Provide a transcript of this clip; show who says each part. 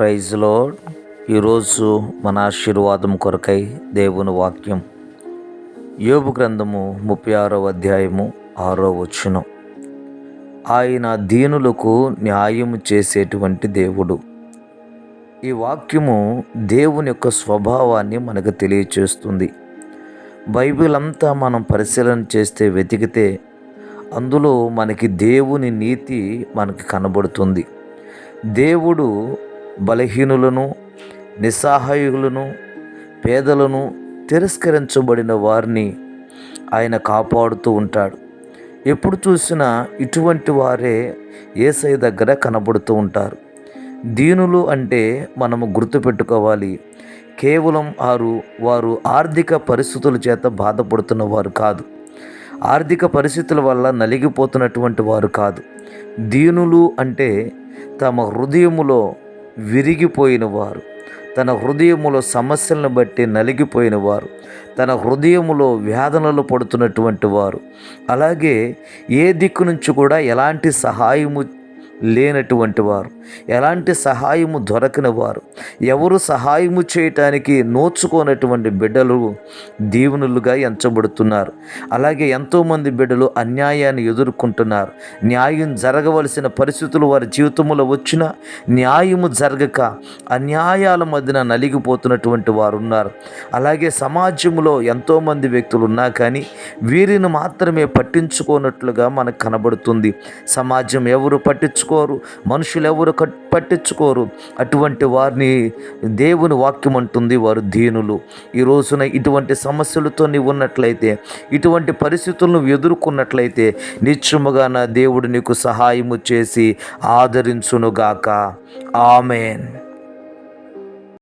Speaker 1: Praise lord. ఈరోజు మన ఆశీర్వాదం కొరకై దేవుని వాక్యం యోబు గ్రంథము 36వ అధ్యాయము 6వ వచనం. ఆయన దీనులకు న్యాయము చేసేటువంటి దేవుడు. ఈ వాక్యము దేవుని యొక్క స్వభావాన్ని మనకు తెలియచేస్తుంది. బైబిల్ అంతా మనం పరిశీలన చేస్తే వెతికితే అందులో మనకి దేవుని నీతి మనకి కనబడుతుంది. దేవుడు బలహీనులను, నిస్సహాయులను, పేదలను, తిరస్కరించబడిన వారిని ఆయన కాపాడుతూ ఉంటాడు. ఎప్పుడు చూసినా ఇటువంటి వారే యేసయ్య దగ్గర కనబడుతూ ఉంటారు. దీనులు అంటే మనము గుర్తుపెట్టుకోవాలి, కేవలం వారు ఆర్థిక పరిస్థితుల చేత బాధపడుతున్న వారు కాదు, ఆర్థిక పరిస్థితుల వల్ల నలిగిపోతున్నటువంటి వారు కాదు. దీనులు అంటే తమ హృదయములో విరిగిపోయిన వారు, తన హృదయములో సమస్యలను బట్టి నలిగిపోయిన వారు, తన హృదయములో వేదనలు పడుతున్నటువంటి వారు, అలాగే ఏ దిక్కు నుంచి కూడా ఎలాంటి సహాయము లేనటువంటి వారు, ఎలాంటి సహాయము దొరకని వారు, ఎవరు సహాయము చేయటానికి నోచుకోనటువంటి బిడ్డలు దీవెనులుగా ఎంచబడుతున్నారు. అలాగే ఎంతోమంది బిడ్డలు అన్యాయాన్ని ఎదుర్కొంటున్నారు. న్యాయం జరగవలసిన పరిస్థితులు వారి జీవితంలో వచ్చినా న్యాయము జరగక అన్యాయాల మధ్యన నలిగిపోతున్నటువంటి వారు ఉన్నారు. అలాగే సమాజంలో ఎంతోమంది వ్యక్తులు ఉన్నా కానీ వీరిని మాత్రమే పట్టించుకోనట్లుగా మనకు కనబడుతుంది. సమాజం ఎవరు పట్టించుకోరు, మనుషులు ఎవరు పట్టించుకోరు. అటువంటి వారిని దేవుని వాక్యం అంటుంది వారు దీనులు. ఈ రోజున ఇటువంటి సమస్యలతో నీవు ఉన్నట్లయితే, ఇటువంటి పరిస్థితులను ఎదుర్కొన్నట్లయితే నిశ్చయముగా నా దేవుడు నీకు సహాయము చేసి ఆదరించునుగాక. ఆమేన్.